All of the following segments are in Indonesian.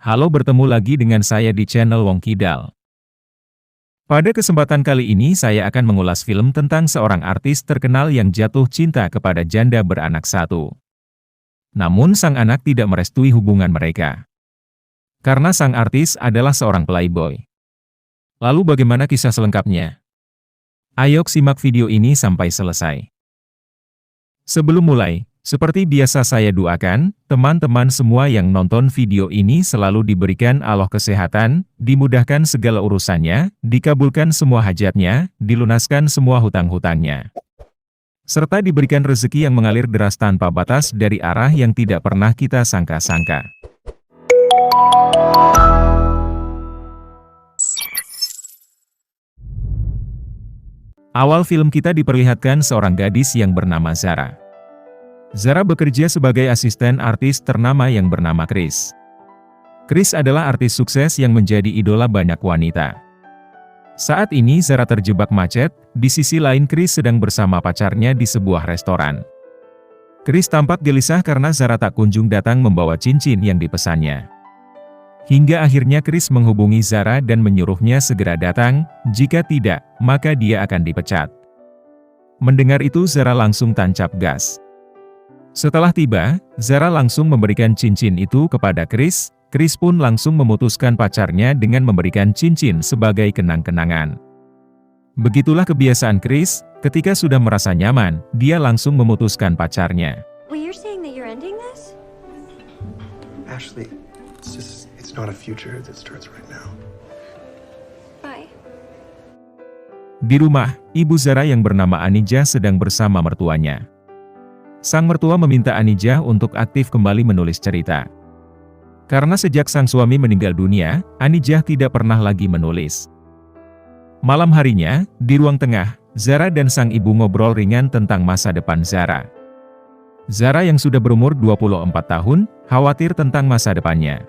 Halo, bertemu lagi dengan saya di channel Wong Kidal. Pada kesempatan kali ini saya akan mengulas film tentang seorang artis terkenal yang jatuh cinta kepada janda beranak satu. Namun sang anak tidak merestui hubungan mereka. Karena sang artis adalah seorang playboy. Lalu bagaimana kisah selengkapnya? Ayo simak video ini sampai selesai. Sebelum mulai, seperti biasa saya doakan, teman-teman semua yang nonton video ini selalu diberikan Allah kesehatan, dimudahkan segala urusannya, dikabulkan semua hajatnya, dilunaskan semua hutang-hutangnya. Serta diberikan rezeki yang mengalir deras tanpa batas dari arah yang tidak pernah kita sangka-sangka. Awal film kita diperlihatkan seorang gadis yang bernama Zara. Zara bekerja sebagai asisten artis ternama yang bernama Chris. Chris adalah artis sukses yang menjadi idola banyak wanita. Saat ini Zara terjebak macet, di sisi lain Chris sedang bersama pacarnya di sebuah restoran. Chris tampak gelisah karena Zara tak kunjung datang membawa cincin yang dipesannya. Hingga akhirnya Chris menghubungi Zara dan menyuruhnya segera datang, jika tidak, maka dia akan dipecat. Mendengar itu Zara langsung tancap gas. Setelah tiba, Zara langsung memberikan cincin itu kepada Chris. Chris pun langsung memutuskan pacarnya dengan memberikan cincin sebagai kenang-kenangan. Begitulah kebiasaan Chris, ketika sudah merasa nyaman, dia langsung memutuskan pacarnya. Well, you're saying that you're ending this? Ashley, it's not a future that starts right now. Bye. Di rumah, ibu Zara yang bernama Anijah sedang bersama mertuanya. Sang mertua meminta Anijah untuk aktif kembali menulis cerita. Karena sejak sang suami meninggal dunia, Anijah tidak pernah lagi menulis. Malam harinya, di ruang tengah, Zara dan sang ibu ngobrol ringan tentang masa depan Zara. Zara yang sudah berumur 24 tahun, khawatir tentang masa depannya.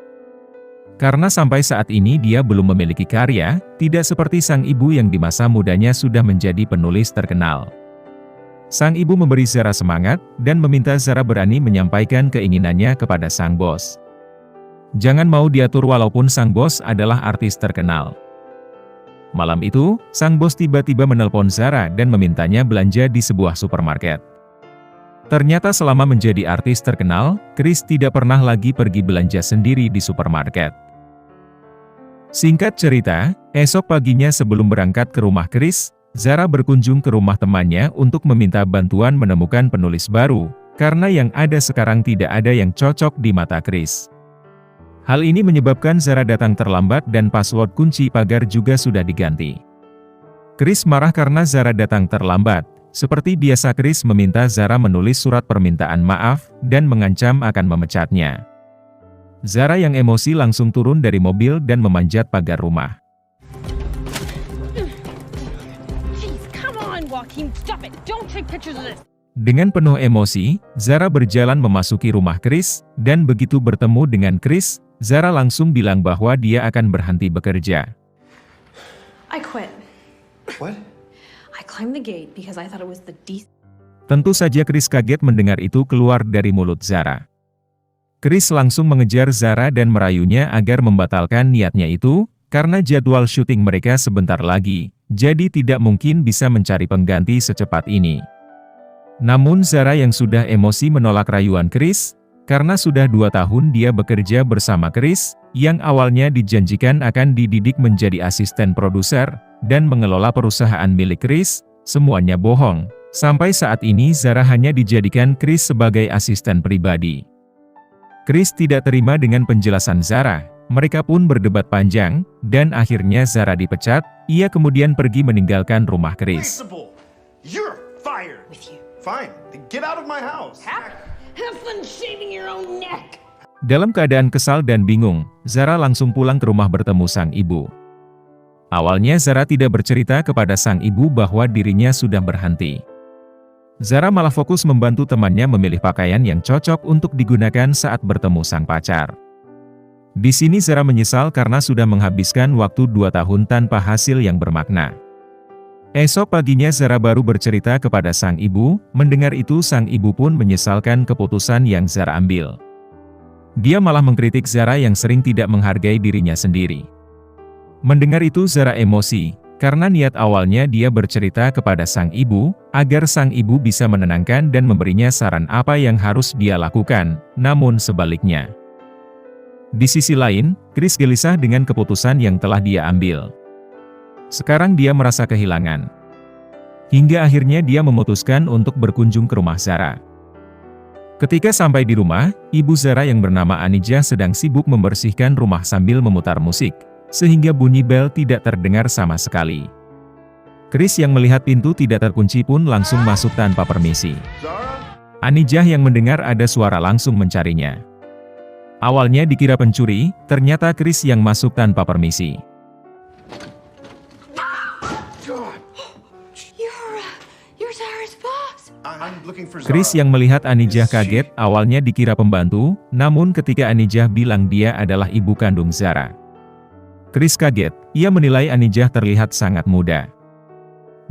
Karena sampai saat ini dia belum memiliki karya, tidak seperti sang ibu yang di masa mudanya sudah menjadi penulis terkenal. Sang ibu memberi Zara semangat, dan meminta Zara berani menyampaikan keinginannya kepada sang bos. Jangan mau diatur walaupun sang bos adalah artis terkenal. Malam itu, sang bos tiba-tiba menelpon Zara dan memintanya belanja di sebuah supermarket. Ternyata selama menjadi artis terkenal, Chris tidak pernah lagi pergi belanja sendiri di supermarket. Singkat cerita, esok paginya sebelum berangkat ke rumah Chris, Zara berkunjung ke rumah temannya untuk meminta bantuan menemukan penulis baru, karena yang ada sekarang tidak ada yang cocok di mata Chris. Hal ini menyebabkan Zara datang terlambat dan password kunci pagar juga sudah diganti. Chris marah karena Zara datang terlambat. Seperti biasa Chris meminta Zara menulis surat permintaan maaf, dan mengancam akan memecatnya. Zara yang emosi langsung turun dari mobil dan memanjat pagar rumah. Dengan penuh emosi, Zara berjalan memasuki rumah Chris, dan begitu bertemu dengan Chris, Zara langsung bilang bahwa dia akan berhenti bekerja. I quit. What? I climbed the gate because I thought it was the Tentu saja Chris kaget mendengar itu keluar dari mulut Zara. Chris langsung mengejar Zara dan merayunya agar membatalkan niatnya itu, karena jadwal syuting mereka sebentar lagi, jadi tidak mungkin bisa mencari pengganti secepat ini. Namun Zara yang sudah emosi menolak rayuan Chris, karena sudah 2 tahun dia bekerja bersama Chris, yang awalnya dijanjikan akan dididik menjadi asisten produser, dan mengelola perusahaan milik Chris, semuanya bohong. Sampai saat ini Zara hanya dijadikan Chris sebagai asisten pribadi. Chris tidak terima dengan penjelasan Zara. Mereka pun berdebat panjang, dan akhirnya Zara dipecat. Ia kemudian pergi meninggalkan rumah Chris. You're fired. with you. Fine, then get out of my house. Have fun shaving your own neck. Dalam keadaan kesal dan bingung, Zara langsung pulang ke rumah bertemu sang ibu. Awalnya Zara tidak bercerita kepada sang ibu bahwa dirinya sudah berhenti. Zara malah fokus membantu temannya memilih pakaian yang cocok untuk digunakan saat bertemu sang pacar. Di sini Zara menyesal karena sudah menghabiskan waktu 2 tahun tanpa hasil yang bermakna. Esok paginya Zara baru bercerita kepada sang ibu. Mendengar itu sang ibu pun menyesalkan keputusan yang Zara ambil. Dia malah mengkritik Zara yang sering tidak menghargai dirinya sendiri. Mendengar itu Zara emosi, karena niat awalnya dia bercerita kepada sang ibu, agar sang ibu bisa menenangkan dan memberinya saran apa yang harus dia lakukan, namun sebaliknya. Di sisi lain, Chris gelisah dengan keputusan yang telah dia ambil. Sekarang dia merasa kehilangan. Hingga akhirnya dia memutuskan untuk berkunjung ke rumah Zara. Ketika sampai di rumah, ibu Zara yang bernama Anijah sedang sibuk membersihkan rumah sambil memutar musik, sehingga bunyi bel tidak terdengar sama sekali. Chris yang melihat pintu tidak terkunci pun langsung masuk tanpa permisi. Anijah yang mendengar ada suara langsung mencarinya. Awalnya dikira pencuri, ternyata Chris yang masuk tanpa permisi. You're Zara's boss. Chris yang melihat Anijah kaget, awalnya dikira pembantu, namun ketika Anijah bilang dia adalah ibu kandung Zara. Chris kaget, ia menilai Anijah terlihat sangat muda.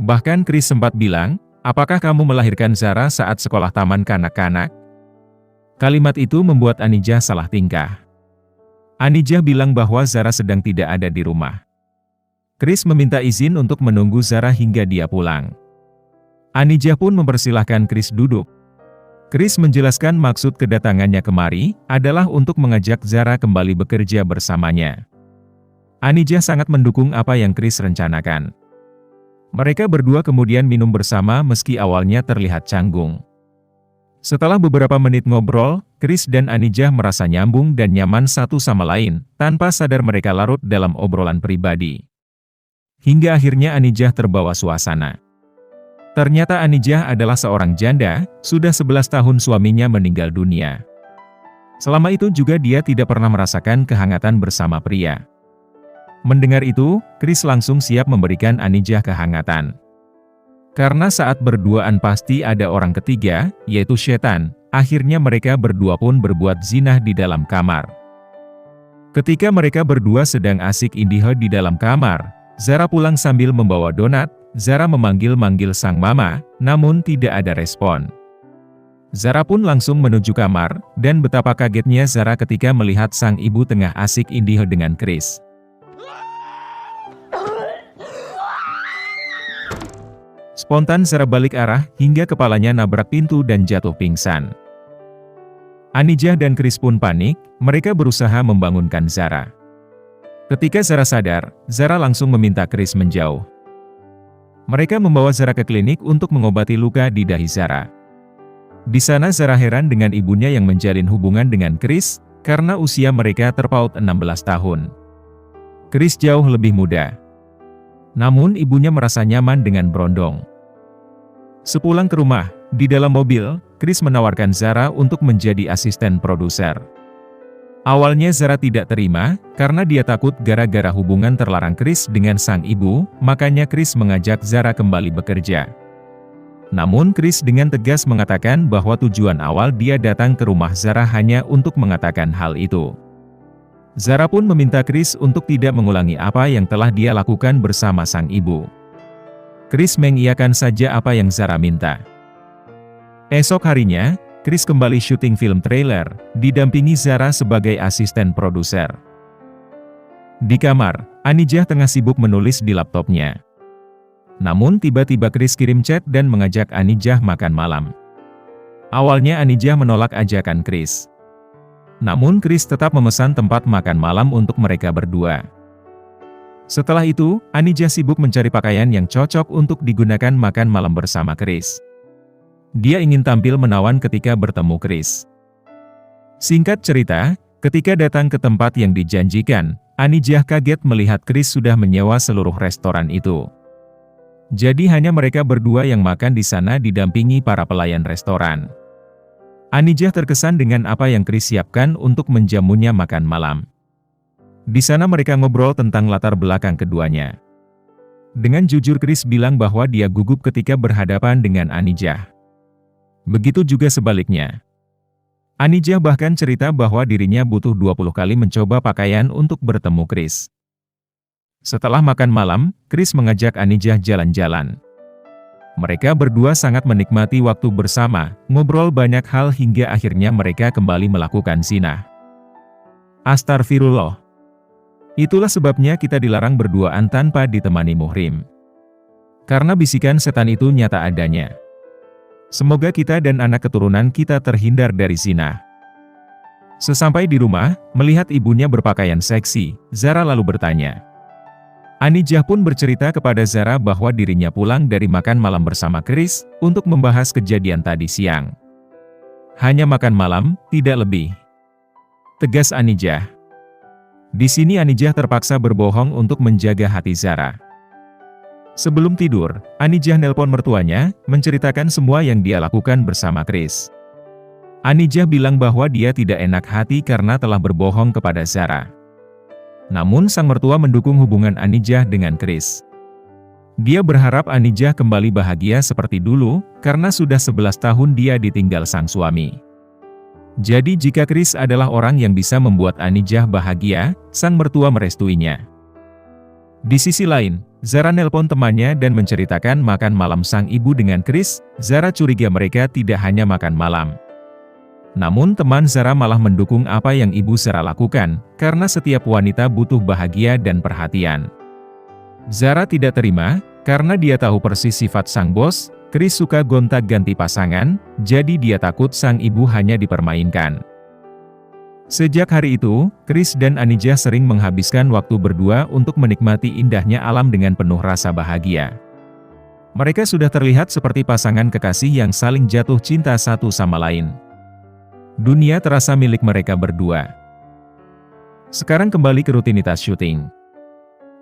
Bahkan Chris sempat bilang, apakah kamu melahirkan Zara saat sekolah taman kanak-kanak? Kalimat itu membuat Anijah salah tingkah. Anijah bilang bahwa Zara sedang tidak ada di rumah. Chris meminta izin untuk menunggu Zara hingga dia pulang. Anijah pun mempersilahkan Chris duduk. Chris menjelaskan maksud kedatangannya kemari adalah untuk mengajak Zara kembali bekerja bersamanya. Anijah sangat mendukung apa yang Chris rencanakan. Mereka berdua kemudian minum bersama meski awalnya terlihat canggung. Setelah beberapa menit ngobrol, Chris dan Anijah merasa nyambung dan nyaman satu sama lain, tanpa sadar mereka larut dalam obrolan pribadi. Hingga akhirnya Anijah terbawa suasana. Ternyata Anijah adalah seorang janda, sudah 11 tahun suaminya meninggal dunia. Selama itu juga dia tidak pernah merasakan kehangatan bersama pria. Mendengar itu, Chris langsung siap memberikan Anijah kehangatan. Karena saat berduaan pasti ada orang ketiga, yaitu setan, akhirnya mereka berdua pun berbuat zina di dalam kamar. Ketika mereka berdua sedang asik indiho di dalam kamar, Zara pulang sambil membawa donat. Zara memanggil-manggil sang mama, namun tidak ada respon. Zara pun langsung menuju kamar, dan betapa kagetnya Zara ketika melihat sang ibu tengah asik indiho dengan Chris. Spontan Zara balik arah, hingga kepalanya nabrak pintu dan jatuh pingsan. Anijah dan Chris pun panik, mereka berusaha membangunkan Zara. Ketika Zara sadar, Zara langsung meminta Chris menjauh. Mereka membawa Zara ke klinik untuk mengobati luka di dahi Zara. Di sana Zara heran dengan ibunya yang menjalin hubungan dengan Chris, karena usia mereka terpaut 16 tahun. Chris jauh lebih muda. Namun ibunya merasa nyaman dengan Brondong. Sepulang ke rumah, di dalam mobil, Chris menawarkan Zara untuk menjadi asisten produser. Awalnya Zara tidak terima, karena dia takut gara-gara hubungan terlarang Chris dengan sang ibu, makanya Chris mengajak Zara kembali bekerja. Namun Chris dengan tegas mengatakan bahwa tujuan awal dia datang ke rumah Zara hanya untuk mengatakan hal itu. Zara pun meminta Chris untuk tidak mengulangi apa yang telah dia lakukan bersama sang ibu. Chris mengiyakan saja apa yang Zara minta. Esok harinya, Chris kembali syuting film trailer, didampingi Zara sebagai asisten produser. Di kamar, Anijah tengah sibuk menulis di laptopnya. Namun tiba-tiba Chris kirim chat dan mengajak Anijah makan malam. Awalnya Anijah menolak ajakan Chris. Namun Chris tetap memesan tempat makan malam untuk mereka berdua. Setelah itu, Anijah sibuk mencari pakaian yang cocok untuk digunakan makan malam bersama Chris. Dia ingin tampil menawan ketika bertemu Chris. Singkat cerita, ketika datang ke tempat yang dijanjikan, Anijah kaget melihat Chris sudah menyewa seluruh restoran itu. Jadi hanya mereka berdua yang makan di sana didampingi para pelayan restoran. Anijah terkesan dengan apa yang Chris siapkan untuk menjamunya makan malam. Di sana mereka ngobrol tentang latar belakang keduanya. Dengan jujur Chris bilang bahwa dia gugup ketika berhadapan dengan Anijah. Begitu juga sebaliknya. Anijah bahkan cerita bahwa dirinya butuh 20 kali mencoba pakaian untuk bertemu Chris. Setelah makan malam, Chris mengajak Anijah jalan-jalan. Mereka berdua sangat menikmati waktu bersama, ngobrol banyak hal hingga akhirnya mereka kembali melakukan zina. Astagfirullah. Itulah sebabnya kita dilarang berduaan tanpa ditemani muhrim. Karena bisikan setan itu nyata adanya. Semoga kita dan anak keturunan kita terhindar dari zina. Sesampai di rumah, melihat ibunya berpakaian seksi, Zara lalu bertanya. Anijah pun bercerita kepada Zara bahwa dirinya pulang dari makan malam bersama Chris untuk membahas kejadian tadi siang. Hanya makan malam, tidak lebih. Tegas Anijah. Di sini Anijah terpaksa berbohong untuk menjaga hati Zara. Sebelum tidur, Anijah nelpon mertuanya, menceritakan semua yang dia lakukan bersama Chris. Anijah bilang bahwa dia tidak enak hati karena telah berbohong kepada Zara. Namun sang mertua mendukung hubungan Anijah dengan Chris. Dia berharap Anijah kembali bahagia seperti dulu, karena sudah 11 tahun dia ditinggal sang suami. Jadi jika Chris adalah orang yang bisa membuat Anijah bahagia, sang mertua merestuinya. Di sisi lain, Zara nelpon temannya dan menceritakan makan malam sang ibu dengan Chris. Zara curiga mereka tidak hanya makan malam. Namun teman Zara malah mendukung apa yang ibu Zara lakukan, karena setiap wanita butuh bahagia dan perhatian. Zara tidak terima, karena dia tahu persis sifat sang bos. Chris suka gonta-ganti pasangan, jadi dia takut sang ibu hanya dipermainkan. Sejak hari itu, Chris dan Anijah sering menghabiskan waktu berdua untuk menikmati indahnya alam dengan penuh rasa bahagia. Mereka sudah terlihat seperti pasangan kekasih yang saling jatuh cinta satu sama lain. Dunia terasa milik mereka berdua. Sekarang kembali ke rutinitas syuting.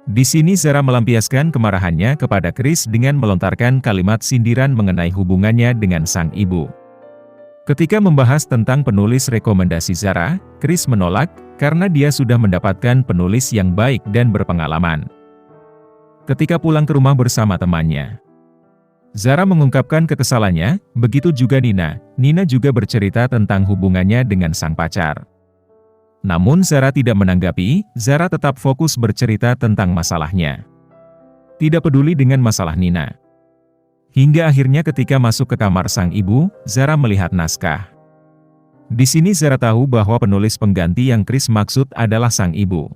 Di sini Zara melampiaskan kemarahannya kepada Chris dengan melontarkan kalimat sindiran mengenai hubungannya dengan sang ibu. Ketika membahas tentang penulis rekomendasi Zara, Chris menolak, karena dia sudah mendapatkan penulis yang baik dan berpengalaman. Ketika pulang ke rumah bersama temannya, Zara mengungkapkan kekesalannya, begitu juga Nina. Nina juga bercerita tentang hubungannya dengan sang pacar. Namun Zara tidak menanggapi, Zara tetap fokus bercerita tentang masalahnya. Tidak peduli dengan masalah Nina. Hingga akhirnya ketika masuk ke kamar sang ibu, Zara melihat naskah. Di sini Zara tahu bahwa penulis pengganti yang Chris maksud adalah sang ibu.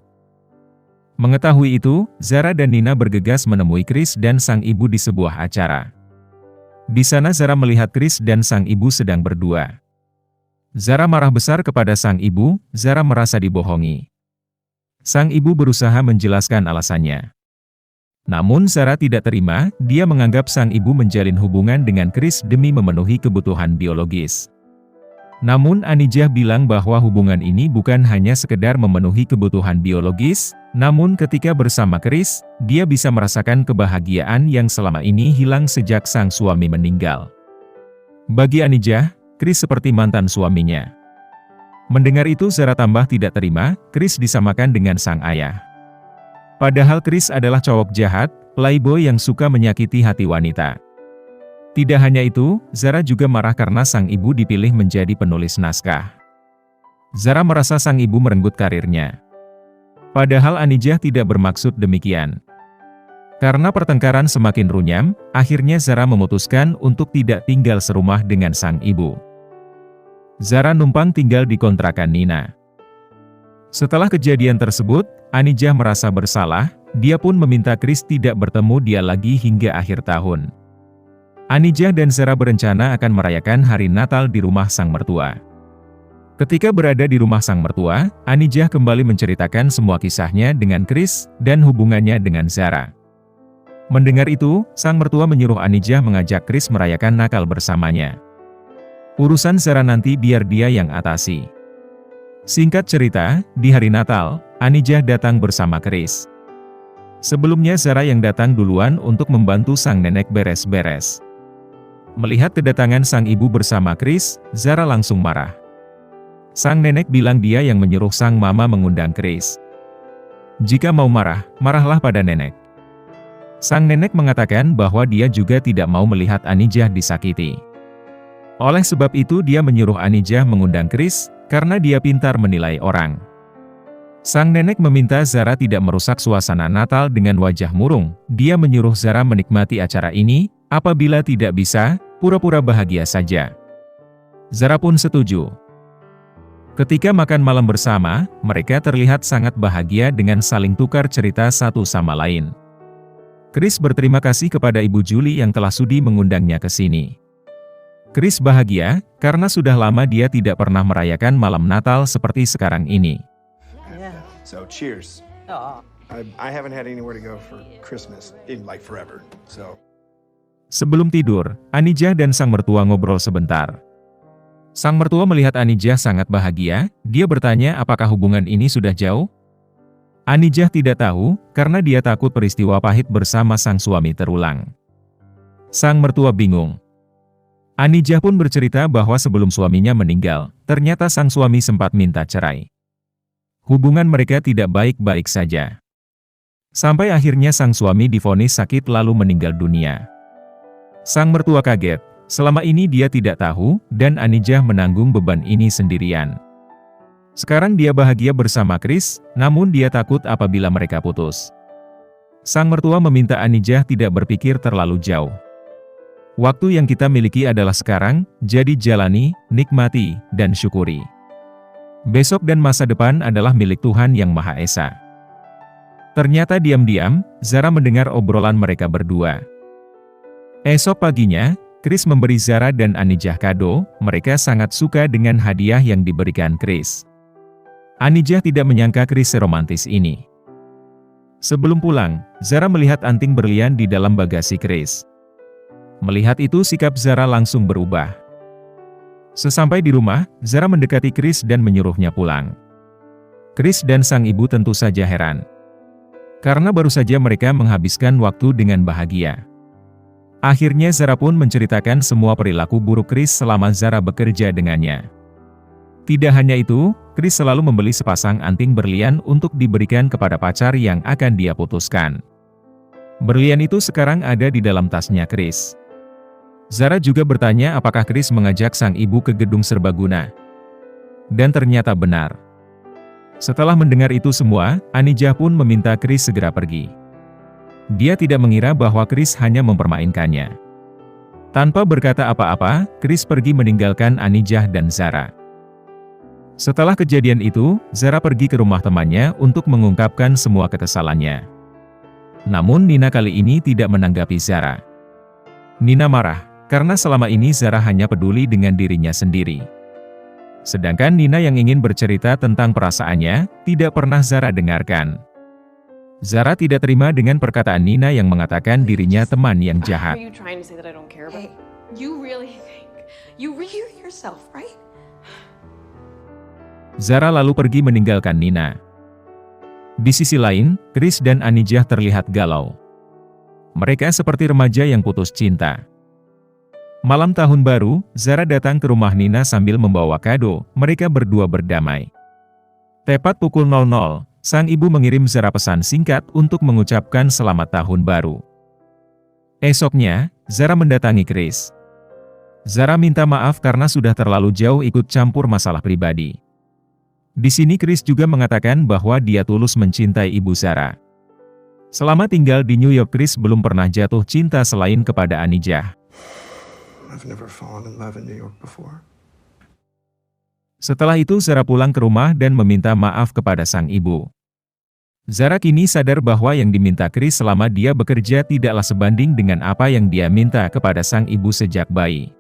Mengetahui itu, Zara dan Nina bergegas menemui Chris dan sang ibu di sebuah acara. Di sana Zara melihat Chris dan sang ibu sedang berdua. Zara marah besar kepada sang ibu. Zara merasa dibohongi. Sang ibu berusaha menjelaskan alasannya. Namun Zara tidak terima, dia menganggap sang ibu menjalin hubungan dengan Chris demi memenuhi kebutuhan biologis. Namun Anijah bilang bahwa hubungan ini bukan hanya sekedar memenuhi kebutuhan biologis, namun ketika bersama Chris, dia bisa merasakan kebahagiaan yang selama ini hilang sejak sang suami meninggal. Bagi Anijah, Chris seperti mantan suaminya. Mendengar itu Zara tambah tidak terima, Chris disamakan dengan sang ayah. Padahal Chris adalah cowok jahat, playboy yang suka menyakiti hati wanita. Tidak hanya itu, Zara juga marah karena sang ibu dipilih menjadi penulis naskah. Zara merasa sang ibu merenggut karirnya. Padahal Anijah tidak bermaksud demikian. Karena pertengkaran semakin runyam, akhirnya Zara memutuskan untuk tidak tinggal serumah dengan sang ibu. Zara numpang tinggal di kontrakan Nina. Setelah kejadian tersebut, Anijah merasa bersalah, dia pun meminta Chris tidak bertemu dia lagi hingga akhir tahun. Anijah dan Zara berencana akan merayakan hari Natal di rumah sang mertua. Ketika berada di rumah sang mertua, Anijah kembali menceritakan semua kisahnya dengan Chris dan hubungannya dengan Zara. Mendengar itu, sang mertua menyuruh Anijah mengajak Chris merayakan Natal bersamanya. Urusan Zara nanti biar dia yang atasi. Singkat cerita, di hari Natal, Anijah datang bersama Chris. Sebelumnya Zara yang datang duluan untuk membantu sang nenek beres-beres. Melihat kedatangan sang ibu bersama Chris, Zara langsung marah. Sang nenek bilang dia yang menyuruh sang mama mengundang Chris. Jika mau marah, marahlah pada nenek. Sang nenek mengatakan bahwa dia juga tidak mau melihat Anijah disakiti. Oleh sebab itu dia menyuruh Anijah mengundang Chris, karena dia pintar menilai orang. Sang nenek meminta Zara tidak merusak suasana Natal dengan wajah murung. Dia menyuruh Zara menikmati acara ini, apabila tidak bisa, pura-pura bahagia saja. Zara pun setuju. Ketika makan malam bersama, mereka terlihat sangat bahagia dengan saling tukar cerita satu sama lain. Chris berterima kasih kepada Ibu Julie yang telah sudi mengundangnya ke sini. Chris bahagia, karena sudah lama dia tidak pernah merayakan malam Natal seperti sekarang ini. So cheers. I haven't had anywhere to go for Christmas in like forever. So. Sebelum tidur, Anijah dan sang mertua ngobrol sebentar. Sang mertua melihat Anijah sangat bahagia, dia bertanya apakah hubungan ini sudah jauh? Anijah tidak tahu, karena dia takut peristiwa pahit bersama sang suami terulang. Sang mertua bingung. Anijah pun bercerita bahwa sebelum suaminya meninggal, ternyata sang suami sempat minta cerai. Hubungan mereka tidak baik-baik saja. Sampai akhirnya sang suami divonis sakit lalu meninggal dunia. Sang mertua kaget. Selama ini dia tidak tahu, dan Anijah menanggung beban ini sendirian. Sekarang dia bahagia bersama Chris, namun dia takut apabila mereka putus. Sang mertua meminta Anijah tidak berpikir terlalu jauh. Waktu yang kita miliki adalah sekarang, jadi jalani, nikmati, dan syukuri. Besok dan masa depan adalah milik Tuhan Yang Maha Esa. Ternyata diam-diam, Zara mendengar obrolan mereka berdua. Esok paginya, Chris memberi Zara dan Anijah kado, mereka sangat suka dengan hadiah yang diberikan Chris. Anijah tidak menyangka Chris seromantis ini. Sebelum pulang, Zara melihat anting berlian di dalam bagasi Chris. Melihat itu sikap Zara langsung berubah. Sesampai di rumah, Zara mendekati Chris dan menyuruhnya pulang. Chris dan sang ibu tentu saja heran. Karena baru saja mereka menghabiskan waktu dengan bahagia. Akhirnya Zara pun menceritakan semua perilaku buruk Chris selama Zara bekerja dengannya. Tidak hanya itu, Chris selalu membeli sepasang anting berlian untuk diberikan kepada pacar yang akan dia putuskan. Berlian itu sekarang ada di dalam tasnya Chris. Zara juga bertanya apakah Chris mengajak sang ibu ke gedung serbaguna. Dan ternyata benar. Setelah mendengar itu semua, Anijah pun meminta Chris segera pergi. Dia tidak mengira bahwa Chris hanya mempermainkannya. Tanpa berkata apa-apa, Chris pergi meninggalkan Anijah dan Zara. Setelah kejadian itu, Zara pergi ke rumah temannya untuk mengungkapkan semua kekesalannya. Namun Nina kali ini tidak menanggapi Zara. Nina marah, karena selama ini Zara hanya peduli dengan dirinya sendiri. Sedangkan Nina yang ingin bercerita tentang perasaannya, tidak pernah Zara dengarkan. Zara tidak terima dengan perkataan Nina yang mengatakan dirinya teman yang jahat. Hey, you really think you hear yourself, right? Zara lalu pergi meninggalkan Nina. Di sisi lain, Chris dan Anijah terlihat galau. Mereka seperti remaja yang putus cinta. Malam tahun baru, Zara datang ke rumah Nina sambil membawa kado, mereka berdua berdamai. Tepat pukul 00, sang ibu mengirim Zara pesan singkat untuk mengucapkan selamat tahun baru. Esoknya, Zara mendatangi Chris. Zara minta maaf karena sudah terlalu jauh ikut campur masalah pribadi. Di sini Chris juga mengatakan bahwa dia tulus mencintai ibu Zara. Selama tinggal di New York, Chris belum pernah jatuh cinta selain kepada Anijah. I've never fallen in love in New York before. Setelah itu Zara pulang ke rumah dan meminta maaf kepada sang ibu. Zara kini sadar bahwa yang diminta Chris selama dia bekerja tidaklah sebanding dengan apa yang dia minta kepada sang ibu sejak bayi.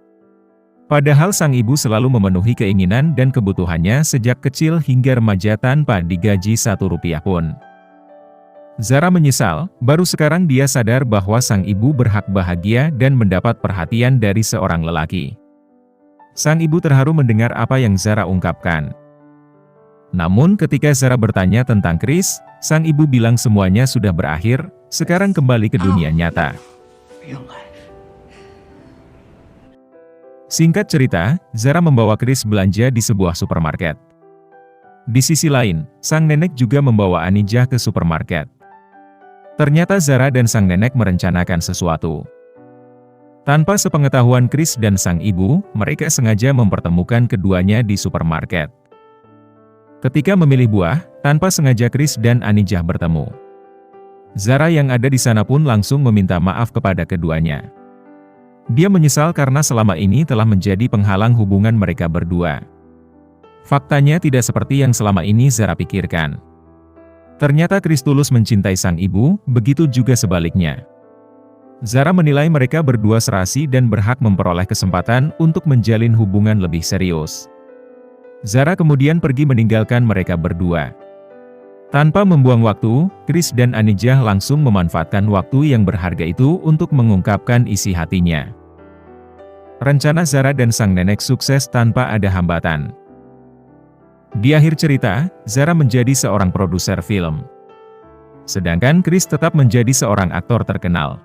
Padahal sang ibu selalu memenuhi keinginan dan kebutuhannya sejak kecil hingga remaja tanpa digaji Rp1 pun. Zara menyesal, baru sekarang dia sadar bahwa sang ibu berhak bahagia dan mendapat perhatian dari seorang lelaki. Sang ibu terharu mendengar apa yang Zara ungkapkan. Namun ketika Zara bertanya tentang Chris, sang ibu bilang semuanya sudah berakhir, sekarang kembali ke dunia nyata. Singkat cerita, Zara membawa Chris belanja di sebuah supermarket. Di sisi lain, sang nenek juga membawa Anijah ke supermarket. Ternyata Zara dan sang nenek merencanakan sesuatu. Tanpa sepengetahuan Chris dan sang ibu, mereka sengaja mempertemukan keduanya di supermarket. Ketika memilih buah, tanpa sengaja Chris dan Anijah bertemu. Zara yang ada di sana pun langsung meminta maaf kepada keduanya. Dia menyesal karena selama ini telah menjadi penghalang hubungan mereka berdua. Faktanya tidak seperti yang selama ini Zara pikirkan. Ternyata Chris tulus mencintai sang ibu, begitu juga sebaliknya. Zara menilai mereka berdua serasi dan berhak memperoleh kesempatan untuk menjalin hubungan lebih serius. Zara kemudian pergi meninggalkan mereka berdua. Tanpa membuang waktu, Chris dan Anijah langsung memanfaatkan waktu yang berharga itu untuk mengungkapkan isi hatinya. Rencana Zara dan sang nenek sukses tanpa ada hambatan. Di akhir cerita, Zara menjadi seorang produser film. Sedangkan Chris tetap menjadi seorang aktor terkenal.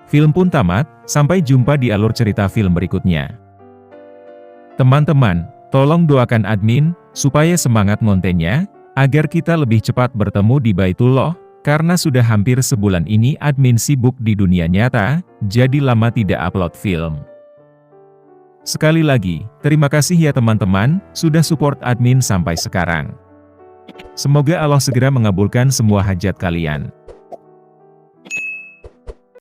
Film pun tamat, sampai jumpa di alur cerita film berikutnya. Teman-teman, tolong doakan admin, supaya semangat ngontennya, agar kita lebih cepat bertemu di Baitullah, karena sudah hampir sebulan ini admin sibuk di dunia nyata, jadi lama tidak upload film. Sekali lagi, terima kasih ya teman-teman, sudah support admin sampai sekarang. Semoga Allah segera mengabulkan semua hajat kalian.